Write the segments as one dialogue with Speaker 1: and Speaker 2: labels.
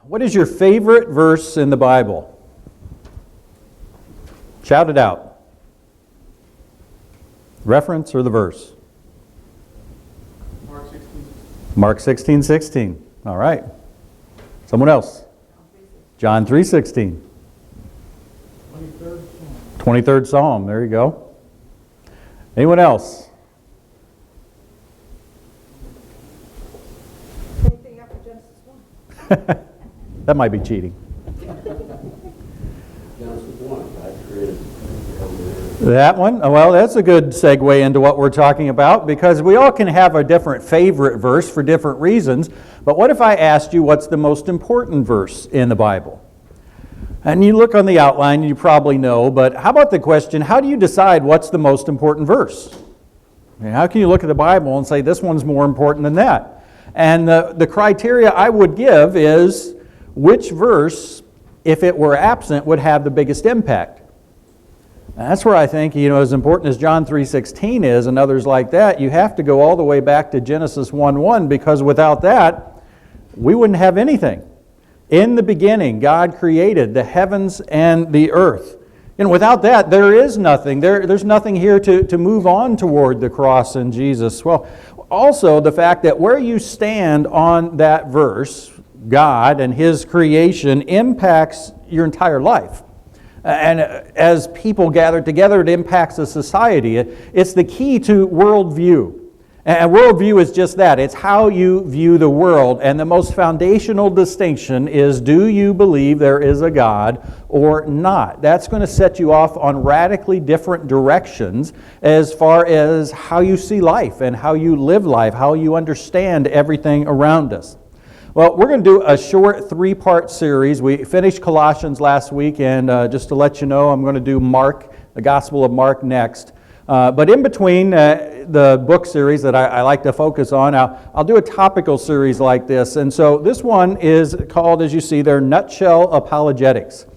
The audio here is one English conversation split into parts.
Speaker 1: What is your favorite verse in the Bible? Shout it out. Reference or the verse? Mark 16:16. All right. Someone else? John 3:16. 23rd Psalm. There you go. Anyone else?
Speaker 2: Anything after Genesis 1?
Speaker 1: That might be cheating.
Speaker 3: Genesis 1, God created heaven and earth.
Speaker 1: That one? Well, that's a good segue into what we're talking about, because we all can have a different favorite verse for different reasons. But what if I asked you what's the most important verse in the Bible? And you look on the outline, you probably know, but how about the question, how do you decide what's the most important verse? I mean, how can you look at the Bible and say this one's more important than that? And the criteria I would give is which verse, if it were absent, would have the biggest impact. And that's where I think, as important as John 3:16 is and others like that, you have to go all the way back to Genesis 1:1, because without that, we wouldn't have anything. In the beginning, God created the heavens and the earth. And without that, there is nothing. There's nothing here to move on toward the cross and Jesus. Well, also the fact that where you stand on that verse, God and His creation, impacts your entire life. And as people gather together, it impacts a society. It's the key to worldview. And worldview is just that. It's how you view the world. And the most foundational distinction is, do you believe there is a God or not? That's going to set you off on radically different directions as far as how you see life and how you live life, how you understand everything around us. Well, we're going to do a short 3-part series. We finished Colossians last week, and just to let you know, I'm going to do Mark, the Gospel of Mark next. But in between the book series that I like to focus on, I'll do a topical series like this. And so this one is called, as you see there, Nutshell Apologetics.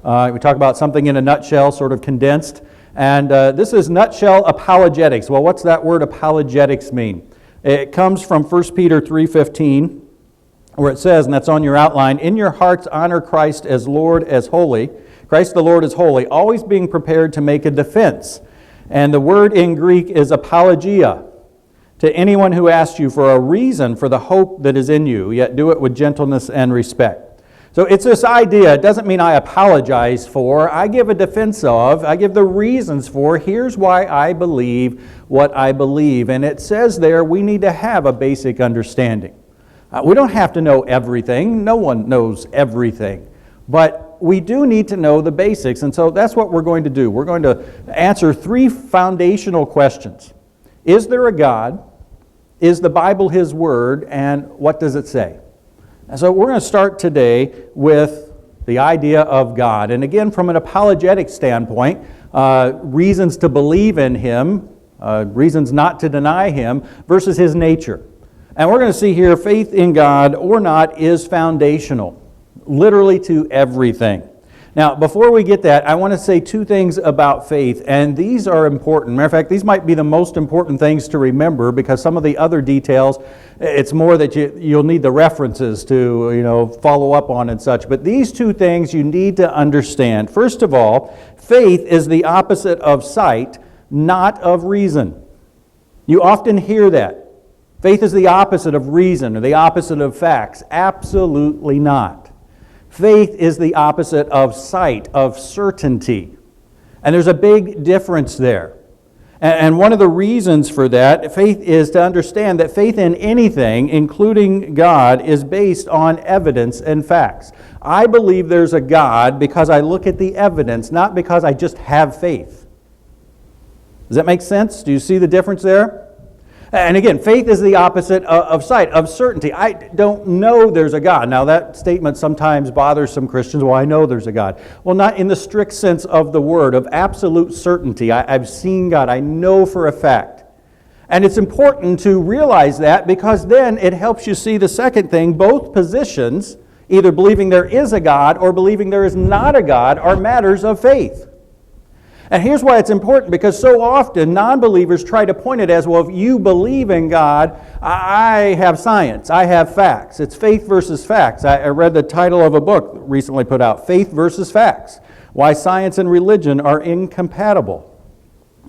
Speaker 1: We talk about something in a nutshell, sort of condensed. And this is Nutshell Apologetics. Well, what's that word apologetics mean? It comes from 1 Peter 3:15, where it says, and that's on your outline, in your hearts honor Christ as Lord, as holy. Christ the Lord is holy, always being prepared to make a defense. And the word in Greek is apologia, to anyone who asks you for a reason for the hope that is in you, yet do it with gentleness and respect. So it's this idea. It doesn't mean I apologize for. I give a defense of. I give the reasons for. Here's why I believe what I believe. And it says there we need to have a basic understanding. We don't have to know everything. No one knows everything. But we do need to know the basics, and so that's what we're going to do. We're going to answer 3 foundational questions. Is there a God? Is the Bible His Word? And what does it say? And so we're going to start today with the idea of God. And again, from an apologetic standpoint, reasons to believe in Him, reasons not to deny Him, versus His nature. And we're going to see here, faith in God or not is foundational, literally to everything. Now, before we get that, I want to say 2 things about faith, and these are important. Matter of fact, these might be the most important things to remember, because some of the other details, it's more that you'll need the references to, follow up on and such. But these 2 things you need to understand. First of all, faith is the opposite of sight, not of reason. You often hear that. Faith is the opposite of reason or the opposite of facts. Absolutely not. Faith is the opposite of sight, of certainty. And there's a big difference there. And one of the reasons for that, faith is to understand that faith in anything, including God, is based on evidence and facts. I believe there's a God because I look at the evidence, not because I just have faith. Does that make sense? Do you see the difference there? And again, faith is the opposite of sight, of certainty. I don't know there's a God. Now, that statement sometimes bothers some Christians. Well, I know there's a God. Well, not in the strict sense of the word, of absolute certainty. I've seen God. I know for a fact. And it's important to realize that, because then it helps you see the second thing. Both positions, either believing there is a God or believing there is not a God, are matters of faith. And here's why it's important, because so often non-believers try to point it as, well, if you believe in God, I have science, I have facts. It's faith versus facts. I read the title of a book recently put out, Faith versus Facts, Why Science and Religion Are Incompatible.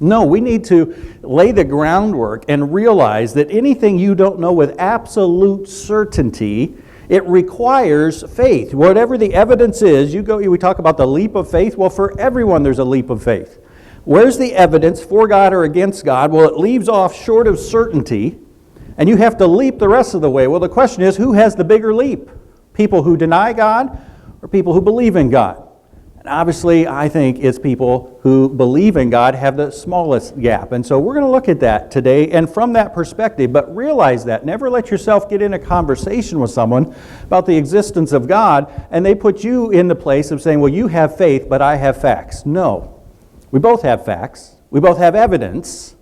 Speaker 1: No, we need to lay the groundwork and realize that anything you don't know with absolute certainty, it requires faith. Whatever the evidence is, we talk about the leap of faith. Well, for everyone there's a leap of faith. Where's the evidence for God or against God? Well, it leaves off short of certainty, and you have to leap the rest of the way. Well, the question is, who has the bigger leap? People who deny God or people who believe in God? And obviously, I think it's people who believe in God have the smallest gap. And so we're going to look at that today and from that perspective, but realize that. Never let yourself get in a conversation with someone about the existence of God and they put you in the place of saying, well, you have faith, but I have facts. No. We both have facts. We both have evidence.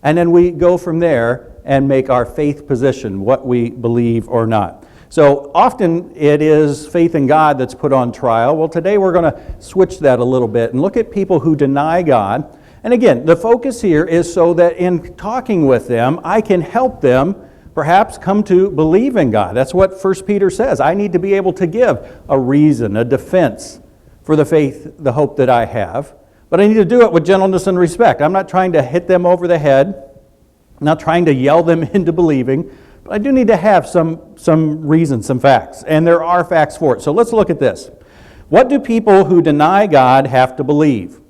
Speaker 1: And then we go from there and make our faith position, what we believe or not. So often it is faith in God that's put on trial. Well, today we're going to switch that a little bit and look at people who deny God. And again, the focus here is so that in talking with them, I can help them perhaps come to believe in God. That's what 1 Peter says. I need to be able to give a reason, a defense for the faith, the hope that I have. But I need to do it with gentleness and respect. I'm not trying to hit them over the head. I'm not trying to yell them into believing. But I do need to have some reason, some facts. And there are facts for it. So let's look at this. What do people who deny God have to believe?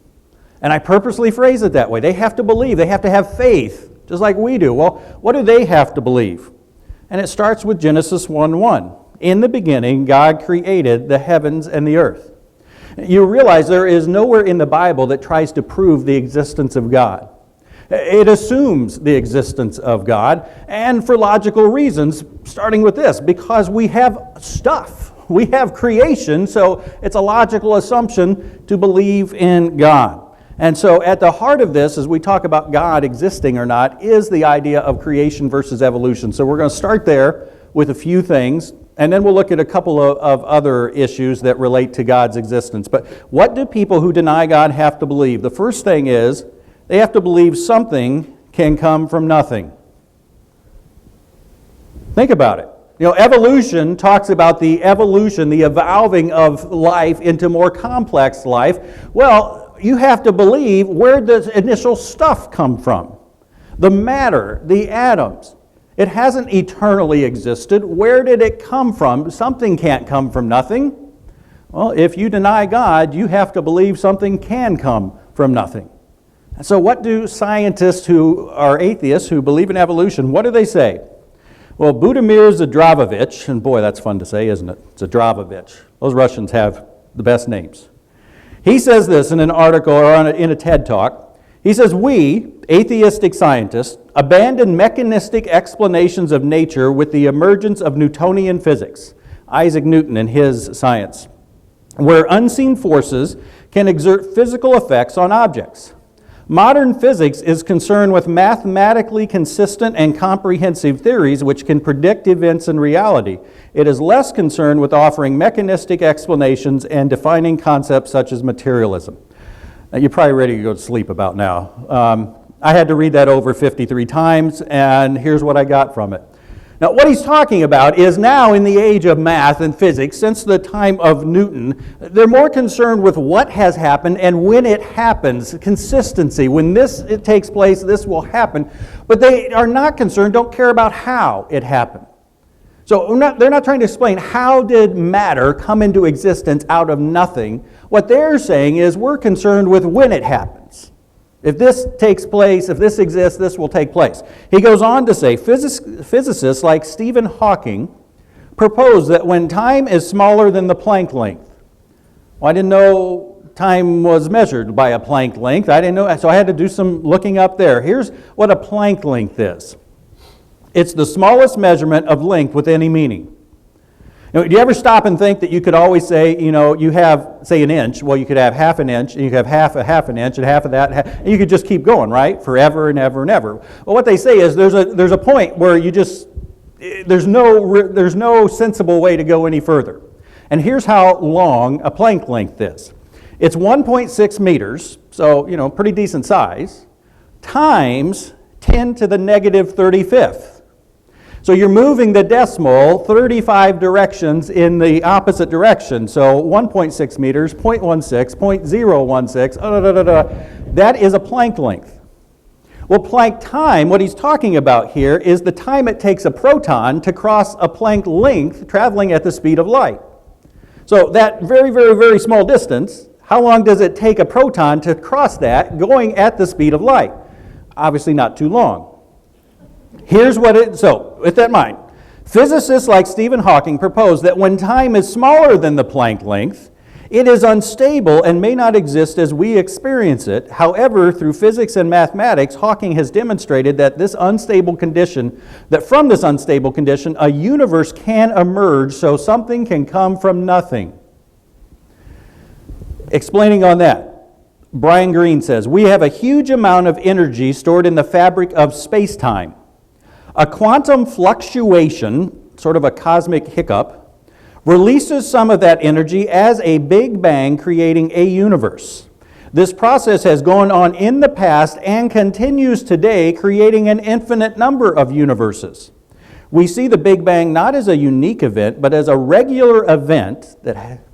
Speaker 1: And I purposely phrase it that way. They have to believe. They have to have faith, just like we do. Well, what do they have to believe? And it starts with Genesis 1:1. In the beginning, God created the heavens and the earth. You realize there is nowhere in the Bible that tries to prove the existence of God. It assumes the existence of God, and for logical reasons, starting with this, because we have stuff. We have creation, so it's a logical assumption to believe in God. And so at the heart of this, as we talk about God existing or not, is the idea of creation versus evolution. So we're going to start there with a few things, and then we'll look at a couple of other issues that relate to God's existence. But what do people who deny God have to believe? The first thing is, they have to believe something can come from nothing. Think about it. You know, evolution talks about the evolution, the evolving of life into more complex life. Well, you have to believe, where does initial stuff come from? The matter, the atoms. It hasn't eternally existed. Where did it come from? Something can't come from nothing. Well, if you deny God, you have to believe something can come from nothing. So what do scientists who are atheists, who believe in evolution, what do they say? Well, Budimir Zdravovich, and boy, that's fun to say, isn't it? Zdravovich. Those Russians have the best names. He says this in an article or in a TED Talk. He says, we, atheistic scientists, abandon mechanistic explanations of nature with the emergence of Newtonian physics, Isaac Newton and his science, where unseen forces can exert physical effects on objects. Modern physics is concerned with mathematically consistent and comprehensive theories which can predict events in reality. It is less concerned with offering mechanistic explanations and defining concepts such as materialism. Now, you're probably ready to go to sleep about now. I had to read that over 53 times, and here's what I got from it. Now, what he's talking about is now in the age of math and physics, since the time of Newton, they're more concerned with what has happened and when it happens, consistency. When it takes place, this will happen. But they are not concerned, don't care about how it happened. So they're not trying to explain how did matter come into existence out of nothing. What they're saying is we're concerned with when it happens. If this takes place, if this exists, this will take place. He goes on to say, physicists like Stephen Hawking propose that when time is smaller than the Planck length. Well, I didn't know time was measured by a Planck length. I didn't know, so I had to do some looking up there. Here's what a Planck length is. It's the smallest measurement of length with any meaning. Now, do you ever stop and think that you could always say, you have, say, an inch. Well, you could have half an inch, and you could have half an inch, and half of that, and you could just keep going, right? Forever and ever and ever. Well, what they say is there's a point where there's no sensible way to go any further. And here's how long a Planck length is. It's 1.6 meters, so, pretty decent size, times 10 to the negative 35th. So you're moving the decimal 35 directions in the opposite direction. So 1.6 meters, 0.16, 0.016, that is a Planck length. Well, Planck time, what he's talking about here is the time it takes a proton to cross a Planck length traveling at the speed of light. So that very, very, very small distance, how long does it take a proton to cross that going at the speed of light? Obviously not too long. So with that in mind, physicists like Stephen Hawking propose that when time is smaller than the Planck length, it is unstable and may not exist as we experience it. However, through physics and mathematics, Hawking has demonstrated that from this unstable condition, a universe can emerge, so something can come from nothing. Explaining on that, Brian Greene says, we have a huge amount of energy stored in the fabric of space-time. A quantum fluctuation, sort of a cosmic hiccup, releases some of that energy as a Big Bang, creating a universe. This process has gone on in the past and continues today, creating an infinite number of universes. We see the Big Bang not as a unique event, but as a regular event,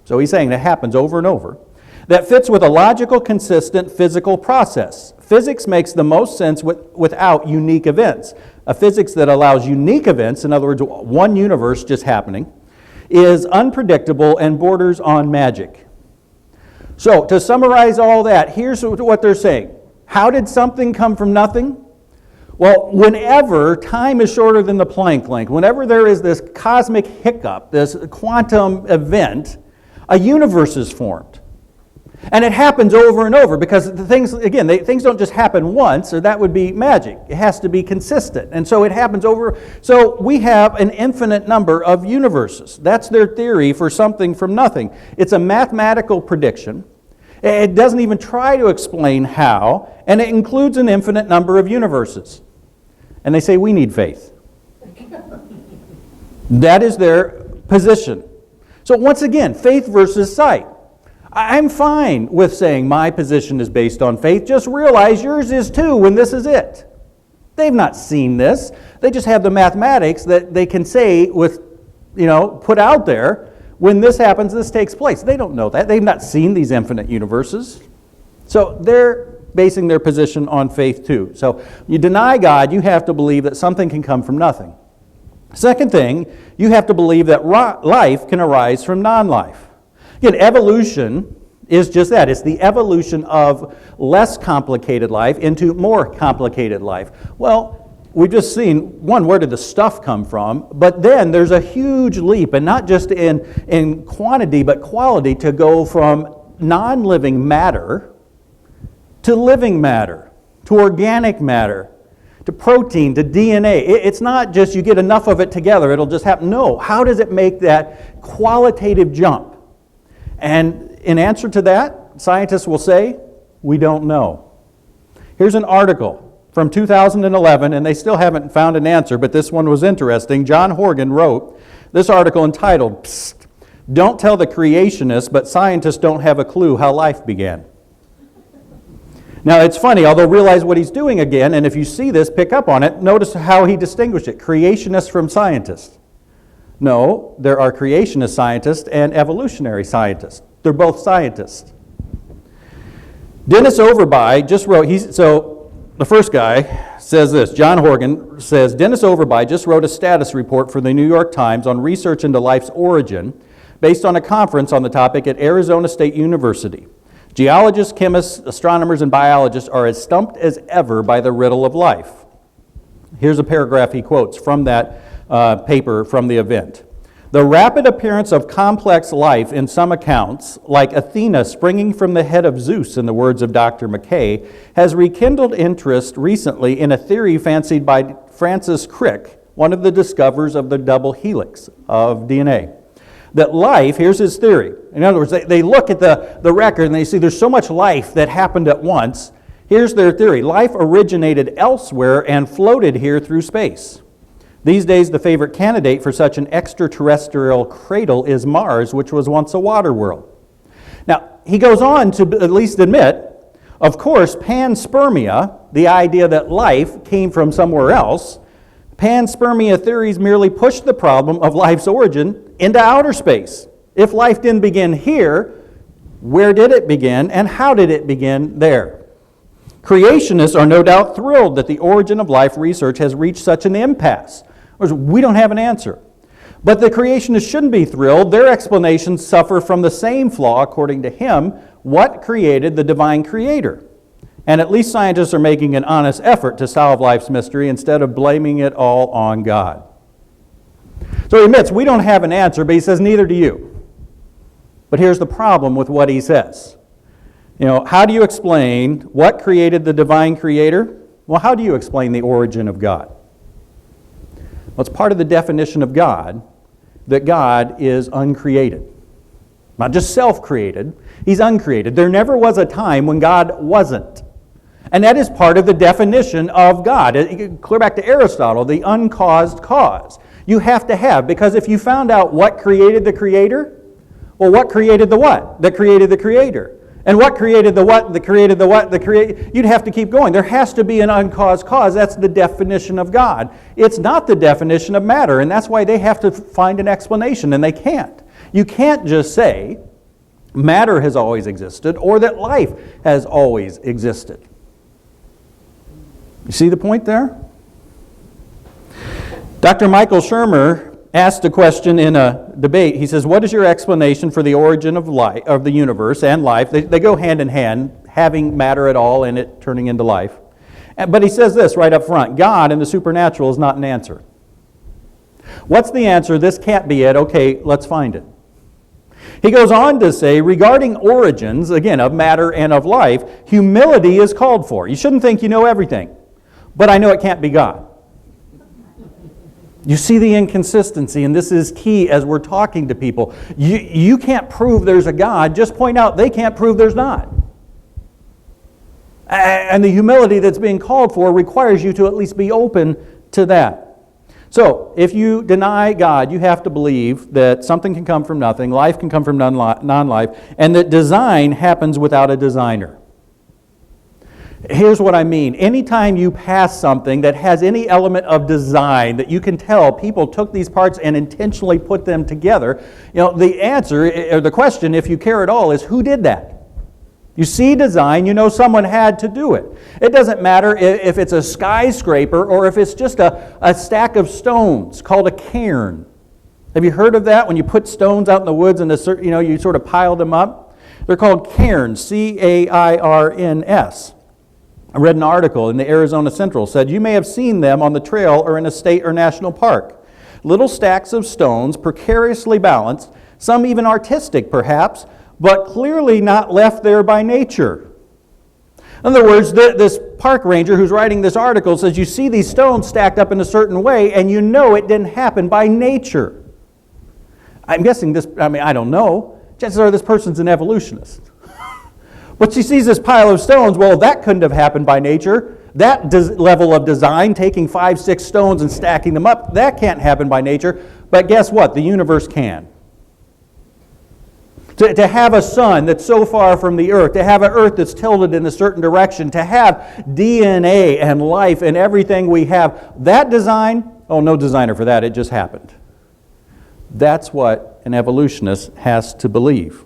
Speaker 1: so he's saying that happens over and over, that fits with a logical, consistent physical process. Physics makes the most sense without unique events. A physics that allows unique events, in other words, one universe just happening, is unpredictable and borders on magic. So, to summarize all that, here's what they're saying. How did something come from nothing? Well, whenever time is shorter than the Planck length, whenever there is this cosmic hiccup, this quantum event, a universe is formed. And it happens over and over because things don't just happen once, or that would be magic. It has to be consistent. And so it happens over. So we have an infinite number of universes. That's their theory for something from nothing. It's a mathematical prediction. It doesn't even try to explain how, and it includes an infinite number of universes. And they say we need faith. That is their position. So once again, faith versus sight. I'm fine with saying my position is based on faith. Just realize yours is too when this is it. They've not seen this. They just have the mathematics that they can say put out there. When this happens, this takes place. They don't know that. They've not seen these infinite universes. So they're basing their position on faith too. So you deny God, you have to believe that something can come from nothing. Second thing, you have to believe that life can arise from non-life. Again, evolution is just that. It's the evolution of less complicated life into more complicated life. Well, we've just seen, where did the stuff come from? But then there's a huge leap, and not just in quantity, but quality, to go from non-living matter to living matter, to organic matter, to protein, to DNA. It's not just you get enough of it together, it'll just happen. No, how does it make that qualitative jump? And in answer to that, scientists will say, we don't know. Here's an article from 2011, and they still haven't found an answer, but this one was interesting. John Horgan wrote this article entitled, "Psst, Don't Tell the Creationists, but Scientists Don't Have a Clue How Life Began." Now, it's funny, although realize what he's doing again, and if you see this, pick up on it, notice how he distinguished it, creationists from scientists. No, there are creationist scientists and evolutionary scientists. They're both scientists. Dennis Overby just wrote, the first guy says this, John Horgan says, Dennis Overby just wrote a status report for the New York Times on research into life's origin based on a conference on the topic at Arizona State University. Geologists, chemists, astronomers, and biologists are as stumped as ever by the riddle of life. Here's a paragraph he quotes from that paper from the event. The rapid appearance of complex life in some accounts, like Athena springing from the head of Zeus in the words of Dr. McKay, has rekindled interest recently in a theory fancied by Francis Crick, one of the discoverers of the double helix of DNA. That life, here's his theory. In other words, they look at the record and they see there's so much life that happened at once. Here's their theory. Life originated elsewhere and floated here through space. These days, the favorite candidate for such an extraterrestrial cradle is Mars, which was once a water world. Now, he goes on to at least admit, Of course, panspermia, the idea that life came from somewhere else, panspermia theories merely push the problem of life's origin into outer space. If life didn't begin here, where did it begin and how did it begin there? Creationists are no doubt thrilled that the origin of life research has reached such an impasse. We don't have an answer. But the creationists shouldn't be thrilled. Their explanations suffer from the same flaw, according to him. What created the divine creator? And at least scientists are making an honest effort to solve life's mystery instead of blaming it all on God. So he admits we don't have an answer, but he says neither do you. But here's the problem with what he says. How do you explain what created the divine creator? Well, how do you explain the origin of God? Well, it's part of the definition of God that God is uncreated. Not just self-created, he's uncreated. There never was a time when God wasn't. And that is part of the definition of God. Clear back to Aristotle, the uncaused cause. You have to have, because if you found out what created the creator, well, what created the what? That created the creator. And what created the what? That created the what? You'd have to keep going. There has to be an uncaused cause. That's the definition of God. It's not the definition of matter, and that's why they have to find an explanation, and they can't. You can't just say matter has always existed or that life has always existed. You see the point there? Dr. Michael Shermer asked a question in a debate. He says, what is your explanation for the origin of life, of the universe and life? They go hand in hand, having matter at all and it turning into life. But he says this right up front, God and the supernatural is not an answer. What's the answer? This can't be it. Okay, let's find it. He goes on to say, regarding origins, again, of matter and of life, humility is called for. You shouldn't think you know everything, but I know it can't be God. You see the inconsistency, and this is key as we're talking to people. You can't prove there's a God, just point out they can't prove there's not. And the humility that's being called for requires you to at least be open to that. So, if you deny God, you have to believe that something can come from nothing, life can come from non-life, and that design happens without a designer. Here's what I mean. Anytime you pass something that has any element of design that you can tell people took these parts and intentionally put them together, the answer, or the question, if you care at all, is who did that? You see design, you know someone had to do it. It doesn't matter if it's a skyscraper or if it's just a stack of stones called a cairn. Have you heard of that? When you put stones out in the woods and you sort of pile them up? They're called cairns, C-A-I-R-N-S. I read an article in the Arizona Central said you may have seen them on the trail or in a state or national park. Little stacks of stones, precariously balanced, some even artistic perhaps, but clearly not left there by nature. In other words, this park ranger who's writing this article says you see these stones stacked up in a certain way and you know it didn't happen by nature. I'm guessing I don't know. Chances are this person's an evolutionist. But she sees this pile of stones, well, that couldn't have happened by nature. That level of design, taking 5, 6 stones and stacking them up, that can't happen by nature. But guess what? The universe can. To have a sun that's so far from the earth, to have an earth that's tilted in a certain direction, to have DNA and life and everything we have, that design, no designer for that, it just happened. That's what an evolutionist has to believe.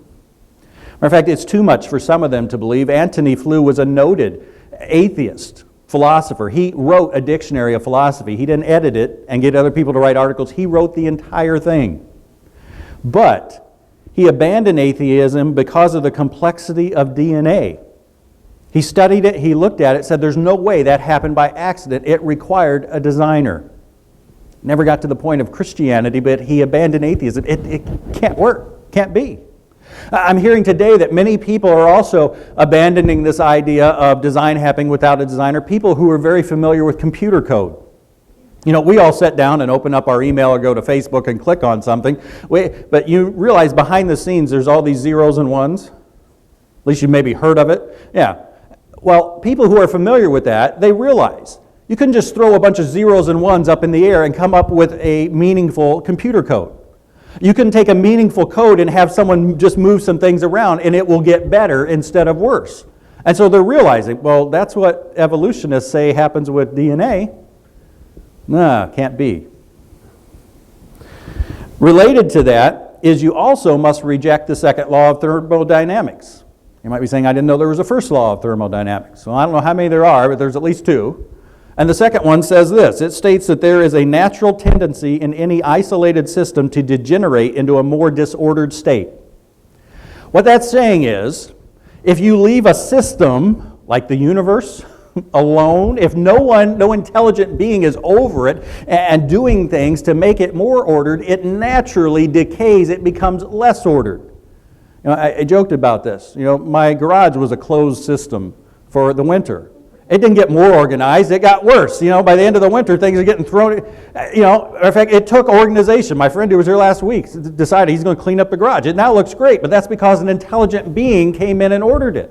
Speaker 1: Matter of fact, it's too much for some of them to believe. Antony Flew was a noted atheist, philosopher. He wrote a dictionary of philosophy. He didn't edit it and get other people to write articles. He wrote the entire thing. But he abandoned atheism because of the complexity of DNA. He studied it, he looked at it, said there's no way that happened by accident. It required a designer. Never got to the point of Christianity, but he abandoned atheism. It can't work, can't be. I'm hearing today that many people are also abandoning this idea of design happening without a designer. People who are very familiar with computer code. We all sit down and open up our email or go to Facebook and click on something. But you realize behind the scenes there's all these zeros and ones? At least you maybe heard of it. Yeah. Well, people who are familiar with that, they realize you couldn't just throw a bunch of zeros and ones up in the air and come up with a meaningful computer code. You can take a meaningful code and have someone just move some things around and it will get better instead of worse. And so they're realizing, well, that's what evolutionists say happens with DNA. Nah, can't be. Related to that is you also must reject the second law of thermodynamics. You might be saying, I didn't know there was a first law of thermodynamics. Well, I don't know how many there are, but there's at least two. And the second one says this. It states that there is a natural tendency in any isolated system to degenerate into a more disordered state. What that's saying is, if you leave a system like the universe alone, if no intelligent being is over it and doing things to make it more ordered, it naturally decays, it becomes less ordered. You know, I joked about this. You know, my garage was a closed system for the winter. It didn't get more organized, it got worse. You know, by the end of the winter, things are getting thrown. You know, in fact, it took organization. My friend who was here last week decided he's going to clean up the garage. It now looks great, but that's because an intelligent being came in and ordered it.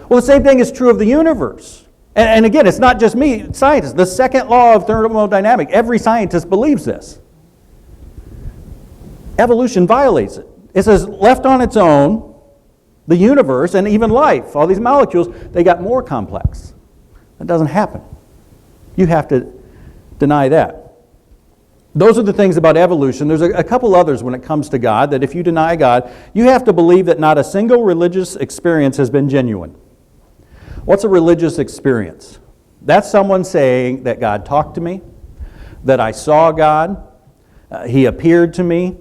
Speaker 1: Well, the same thing is true of the universe. And again, it's not just me, scientists. The second law of thermodynamics, every scientist believes this. Evolution violates it. It says, left on its own, the universe and even life, all these molecules, they got more complex. That doesn't happen. You have to deny that. Those are the things about evolution. There's a couple others when it comes to God, that if you deny God, you have to believe that not a single religious experience has been genuine. What's a religious experience? That's someone saying that God talked to me, that I saw God, He appeared to me,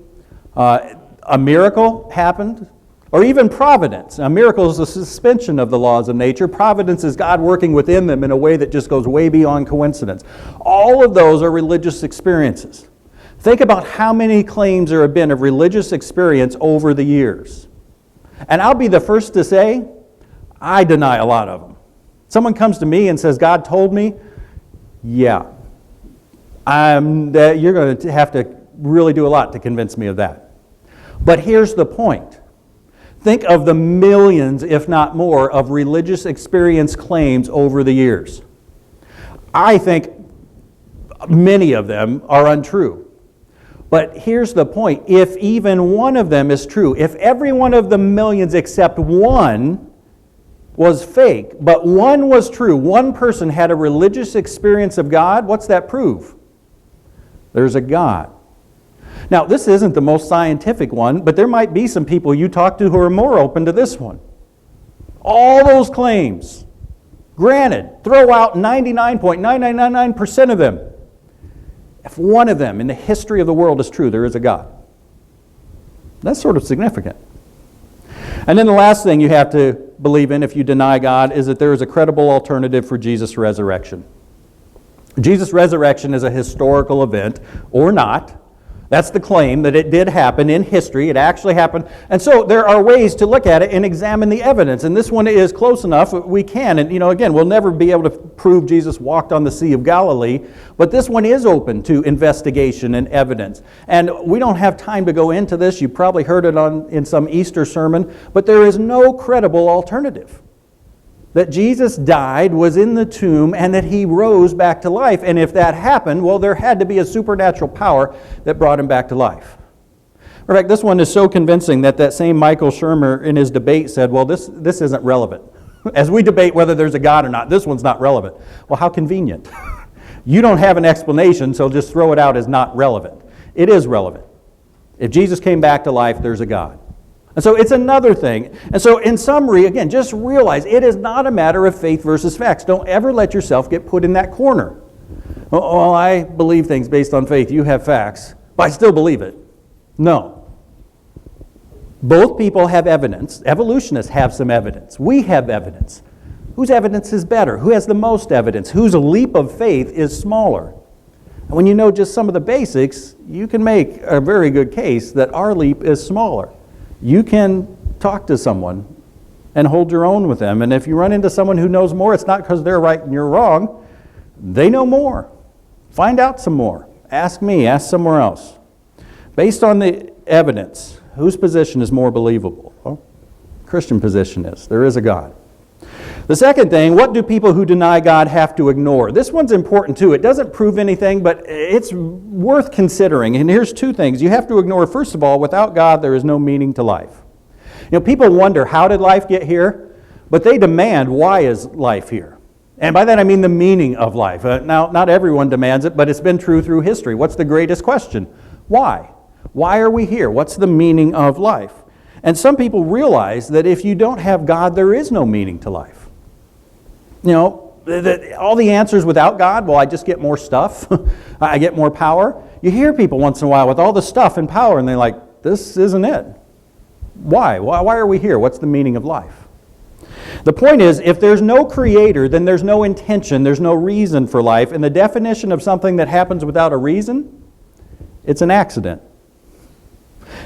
Speaker 1: a miracle happened, or even providence. A miracle is a suspension of the laws of nature. Providence is God working within them in a way that just goes way beyond coincidence. All of those are religious experiences. Think about how many claims there have been of religious experience over the years. And I'll be the first to say, I deny a lot of them. Someone comes to me and says, God told me, yeah. You're going to have to really do a lot to convince me of that. But here's the point. Think of the millions, if not more, of religious experience claims over the years. I think many of them are untrue. But here's the point. If even one of them is true, if every one of the millions except one was fake, but one was true, one person had a religious experience of God, what's that prove? There's a God. Now, this isn't the most scientific one, but there might be some people you talk to who are more open to this one. All those claims, granted, throw out 99.9999% of them. If one of them in the history of the world is true, there is a God. That's sort of significant. And then the last thing you have to believe in if you deny God is that there is a credible alternative for Jesus' resurrection. Jesus' resurrection is a historical event, or not. That's the claim, that it did happen in history. It actually happened. And so there are ways to look at it and examine the evidence. And this one is close enough. We can. And, again, we'll never be able to prove Jesus walked on the Sea of Galilee. But this one is open to investigation and evidence. And we don't have time to go into this. You probably heard it in some Easter sermon. But there is no credible alternative. That Jesus died, was in the tomb, and that He rose back to life. And if that happened, well, there had to be a supernatural power that brought Him back to life. In fact, this one is so convincing that same Michael Shermer in his debate said, well, this isn't relevant. As we debate whether there's a God or not, this one's not relevant. Well, how convenient. You don't have an explanation, so just throw it out as not relevant. It is relevant. If Jesus came back to life, there's a God. And so it's another thing. And so in summary, again, just realize it is not a matter of faith versus facts. Don't ever let yourself get put in that corner. Well, I believe things based on faith. You have facts, but I still believe it. No. Both people have evidence. Evolutionists have some evidence. We have evidence. Whose evidence is better? Who has the most evidence? Whose leap of faith is smaller? And when you know just some of the basics, you can make a very good case that our leap is smaller. You can talk to someone and hold your own with them. And if you run into someone who knows more, it's not because they're right and you're wrong. They know more. Find out some more. Ask me. Ask somewhere else. Based on the evidence, whose position is more believable? Well, Christian position is. There is a God. The second thing, what do people who deny God have to ignore? This one's important too. It doesn't prove anything, but it's worth considering. And here's two things. You have to ignore, first of all, without God, there is no meaning to life. People wonder, how did life get here? but they demand, why is life here? And by that I mean the meaning of life. Now, not everyone demands it, but it's been true through history. What's the greatest question? Why? Why are we here? What's the meaning of life? And some people realize that if you don't have God, there is no meaning to life. You know, all the answers without God, well, I just get more stuff. I get more power. You hear people once in a while with all the stuff and power, and they're like, this isn't it. Why? Why are we here? What's the meaning of life? The point is, if there's no creator, then there's no intention, there's no reason for life. And the definition of something that happens without a reason, it's an accident.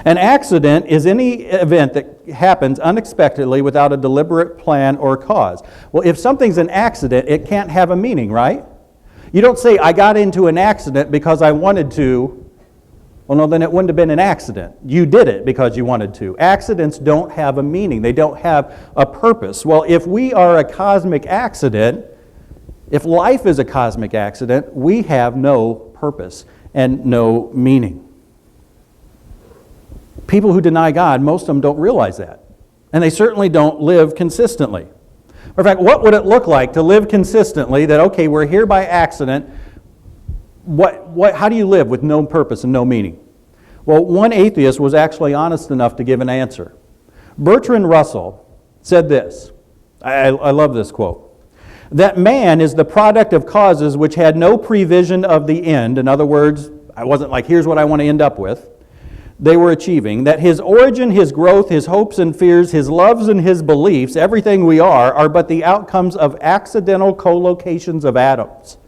Speaker 1: An accident is any event that happens unexpectedly without a deliberate plan or cause. Well, if something's an accident, it can't have a meaning, right? You don't say, I got into an accident because I wanted to. Well, no, then it wouldn't have been an accident. You did it because you wanted to. Accidents don't have a meaning. They don't have a purpose. Well, if we are a cosmic accident, if life is a cosmic accident, we have no purpose and no meaning. People who deny God, most of them don't realize that. And they certainly don't live consistently. In fact, what would it look like to live consistently that, okay, we're here by accident. How do you live with no purpose and no meaning? Well, one atheist was actually honest enough to give an answer. Bertrand Russell said this. I love this quote. That man is the product of causes which had no prevision of the end. In other words, I wasn't like, here's what I want to end up with. They were achieving. That his origin, his growth, his hopes and fears, his loves and his beliefs, everything we are but the outcomes of accidental collocations of atoms.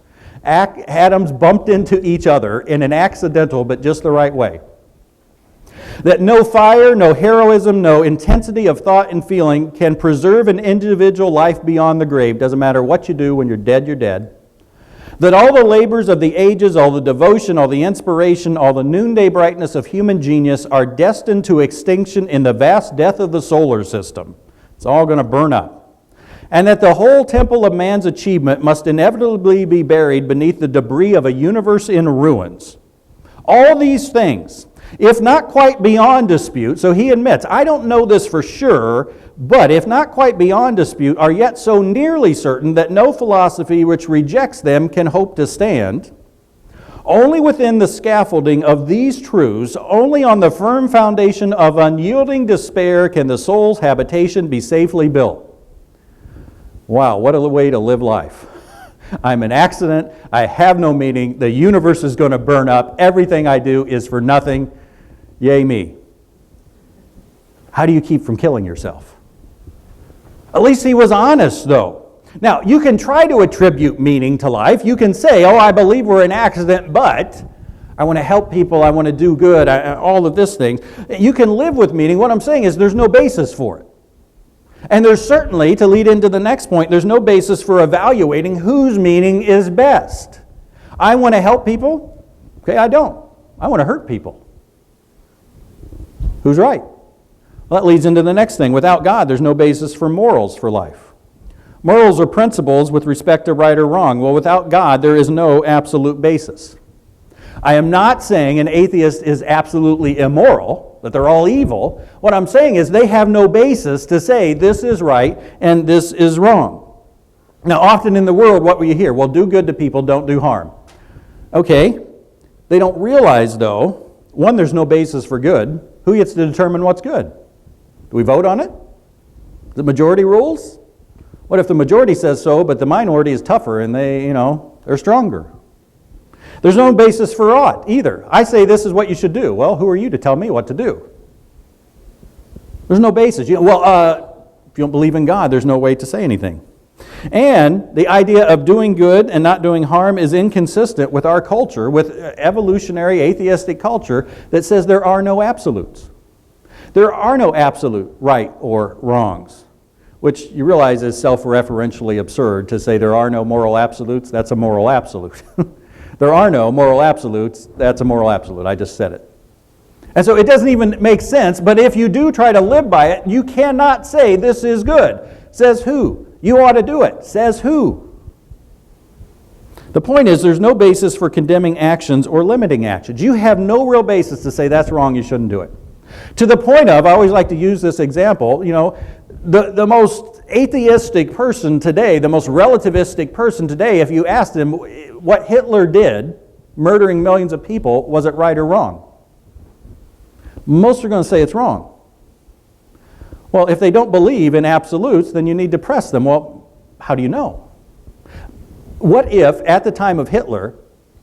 Speaker 1: Atoms bumped into each other in an accidental but just the right way. That no fire, no heroism, no intensity of thought and feeling can preserve an individual life beyond the grave. Doesn't matter what you do, when you're dead, you're dead. That all the labors of the ages, all the devotion, all the inspiration, all the noonday brightness of human genius are destined to extinction in the vast death of the solar system. It's all going to burn up. And that the whole temple of man's achievement must inevitably be buried beneath the debris of a universe in ruins. All these things, if not quite beyond dispute, so he admits, I don't know this for sure, but if not quite beyond dispute, are yet so nearly certain that no philosophy which rejects them can hope to stand. Only within the scaffolding of these truths, only on the firm foundation of unyielding despair can the soul's habitation be safely built. Wow, what a way to live life. I'm an accident. I have no meaning. The universe is going to burn up. Everything I do is for nothing. Yay me. How do you keep from killing yourself? At least he was honest, though. Now, you can try to attribute meaning to life. You can say, oh, I believe we're an accident, but I want to help people. I want to do good. All of this things. You can live with meaning. What I'm saying is there's no basis for it. And there's certainly, to lead into the next point, there's no basis for evaluating whose meaning is best. I want to help people. Okay, I don't. I want to hurt people. Who's right? Well, that leads into the next thing. Without God, there's no basis for morals for life. Morals are principles with respect to right or wrong. Well, without God, there is no absolute basis. I am not saying an atheist is absolutely immoral, that they're all evil. What I'm saying is they have no basis to say this is right and this is wrong. Now, often in the world, what will you hear? Well, do good to people, don't do harm. Okay, they don't realize, though, one, there's no basis for good. Who gets to determine what's good? Do we vote on it? The majority rules? What if the majority says so, but the minority is tougher and they're stronger? There's no basis for ought either. I say this is what you should do. Well, who are you to tell me what to do? There's no basis. If you don't believe in God, there's no way to say anything. And the idea of doing good and not doing harm is inconsistent with our culture, with evolutionary atheistic culture that says there are no absolutes. There are no absolute right or wrongs, which you realize is self-referentially absurd to say there are no moral absolutes. That's a moral absolute. There are no moral absolutes. That's a moral absolute. I just said it. And so it doesn't even make sense, but if you do try to live by it, you cannot say this is good. Says who? You ought to do it. Says who? The point is there's no basis for condemning actions or limiting actions. You have no real basis to say that's wrong, you shouldn't do it. To the point of, I always like to use this example, the most atheistic person today, the most relativistic person today, if you asked them what Hitler did, murdering millions of people, was it right or wrong? Most are going to say it's wrong. Well, if they don't believe in absolutes, then you need to press them. Well, how do you know? What if, at the time of Hitler,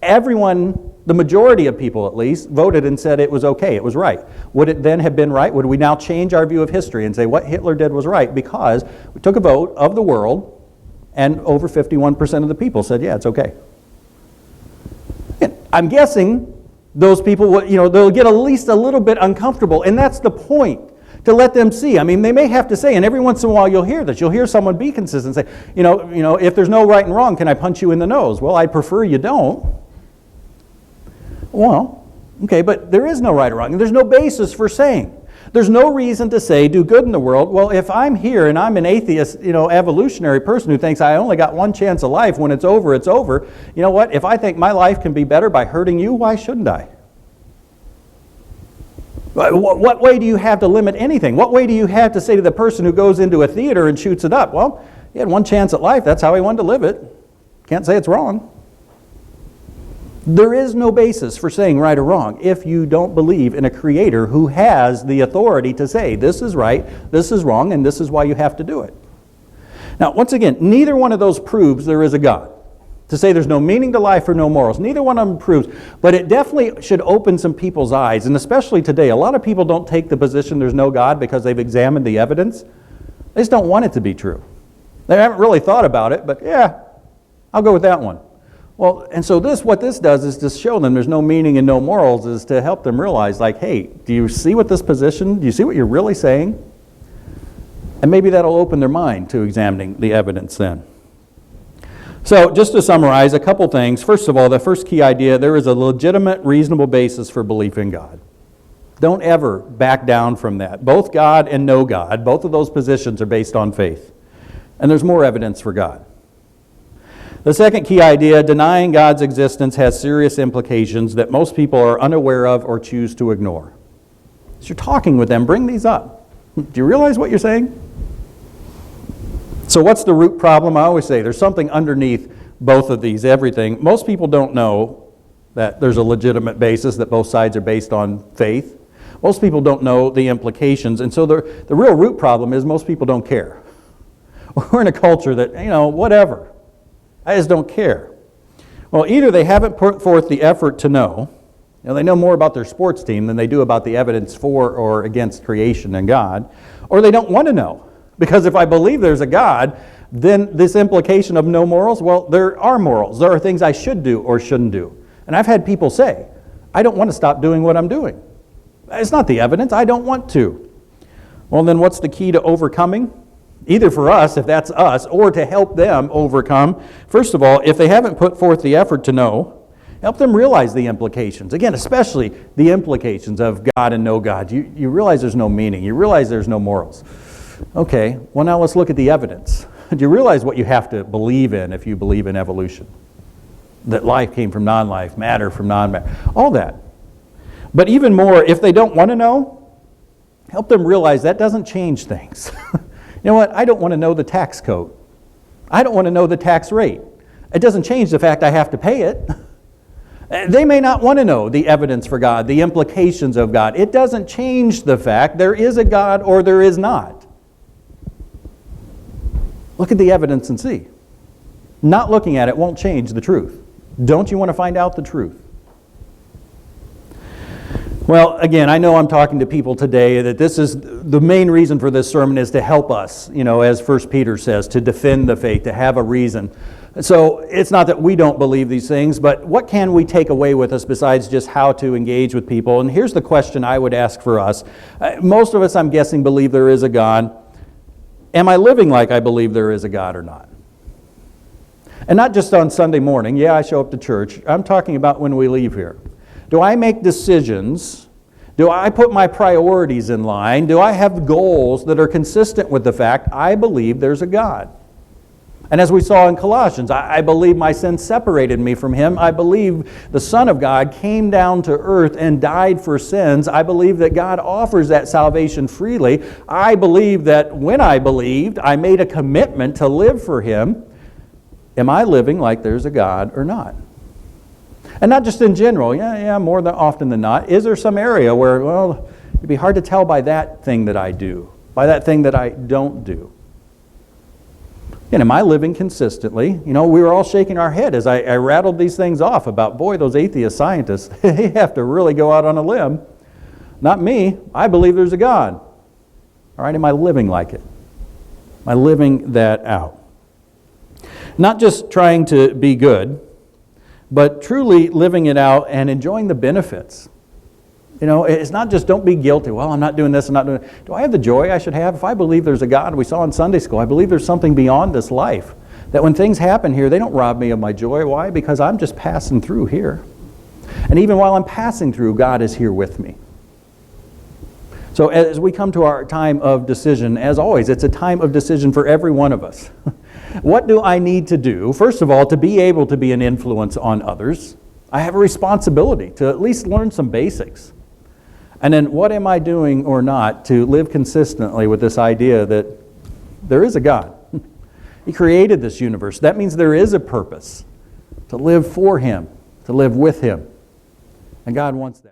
Speaker 1: everyone, the majority of people at least, voted and said it was okay, it was right? Would it then have been right? Would we now change our view of history and say what Hitler did was right because we took a vote of the world and over 51% of the people said, yeah, it's okay? And I'm guessing those people, they'll get at least a little bit uncomfortable, and that's the point, to let them see. I mean, they may have to say, and every once in a while you'll hear this, you'll hear someone be consistent and say, if there's no right and wrong, can I punch you in the nose? Well, I'd prefer you don't. Well, okay, but there is no right or wrong, and there's no basis for saying. There's no reason to say do good in the world. Well, if I'm here and I'm an atheist, evolutionary person who thinks I only got one chance of life, when it's over, it's over. You know what? If I think my life can be better by hurting you, why shouldn't I? What way do you have to limit anything? What way do you have to say to the person who goes into a theater and shoots it up? Well, he had one chance at life. That's how he wanted to live it. Can't say it's wrong. There is no basis for saying right or wrong if you don't believe in a creator who has the authority to say this is right, this is wrong, and this is why you have to do it. Now, once again, neither one of those proves there is a God. To say there's no meaning to life or no morals, neither one of them proves, but it definitely should open some people's eyes, and especially today. A lot of people don't take the position there's no God because they've examined the evidence. They just don't want it to be true. They haven't really thought about it, but yeah, I'll go with that one. Well, and so what this does is to show them there's no meaning and no morals, is to help them realize, like, hey, do you see what this position, do you see what you're really saying? And maybe that'll open their mind to examining the evidence then. So just to summarize, a couple things. First of all, the first key idea, there is a legitimate, reasonable basis for belief in God. Don't ever back down from that. Both God and no God, both of those positions are based on faith. And there's more evidence for God. The second key idea, denying God's existence has serious implications that most people are unaware of or choose to ignore. As you're talking with them, bring these up. Do you realize what you're saying? So what's the root problem? I always say there's something underneath both of these, everything. Most people don't know that there's a legitimate basis, that both sides are based on faith. Most people don't know the implications, and so the real root problem is most people don't care. We're in a culture that, whatever. I just don't care. Well, either they haven't put forth the effort to know, they know more about their sports team than they do about the evidence for or against creation and God, or they don't want to know. Because if I believe there's a God, then this implication of no morals, well, there are morals. There are things I should do or shouldn't do. And I've had people say, I don't want to stop doing what I'm doing. It's not the evidence. I don't want to. Well, then what's the key to overcoming? Either for us, if that's us, or to help them overcome. First of all, if they haven't put forth the effort to know, help them realize the implications. Again, especially the implications of God and no God. You realize there's no meaning. You realize there's no morals. Okay, well now let's look at the evidence. Do you realize what you have to believe in if you believe in evolution? That life came from non-life, matter from non-matter, all that. But even more, if they don't want to know, help them realize that doesn't change things. You know what? I don't want to know the tax code. I don't want to know the tax rate. It doesn't change the fact I have to pay it. They may not want to know the evidence for God, the implications of God. It doesn't change the fact there is a God or there is not. Look at the evidence and see. Not looking at it won't change the truth. Don't you want to find out the truth? Well, again, I know I'm talking to people today that this is the main reason for this sermon is to help us, as 1 Peter says, to defend the faith, to have a reason. So it's not that we don't believe these things, but what can we take away with us besides just how to engage with people? And here's the question I would ask for us. Most of us, I'm guessing, believe there is a God. Am I living like I believe there is a God or not? And not just on Sunday morning. Yeah, I show up to church. I'm talking about when we leave here. Do I make decisions? Do I put my priorities in line? Do I have goals that are consistent with the fact I believe there's a God? And as we saw in Colossians, I believe my sin separated me from Him. I believe the Son of God came down to earth and died for sins. I believe that God offers that salvation freely. I believe that when I believed, I made a commitment to live for Him. Am I living like there's a God or not? And not just in general, more than often than not. Is there some area where, well, it'd be hard to tell by that thing that I do, by that thing that I don't do? And am I living consistently? We were all shaking our head as I rattled these things off about, boy, those atheist scientists, they have to really go out on a limb. Not me. I believe there's a God. All right, am I living like it? Am I living that out? Not just trying to be good, but truly living it out and enjoying the benefits. It's not just don't be guilty. Well, I'm not doing this, I'm not doing that. Do I have the joy I should have? If I believe there's a God, we saw in Sunday school, I believe there's something beyond this life. That when things happen here, they don't rob me of my joy. Why? Because I'm just passing through here. And even while I'm passing through, God is here with me. So as we come to our time of decision, as always, it's a time of decision for every one of us. What do I need to do? First of all, to be able to be an influence on others, I have a responsibility to at least learn some basics. And then what am I doing or not to live consistently with this idea that there is a God? He created this universe. That means there is a purpose to live for Him, to live with Him. And God wants that.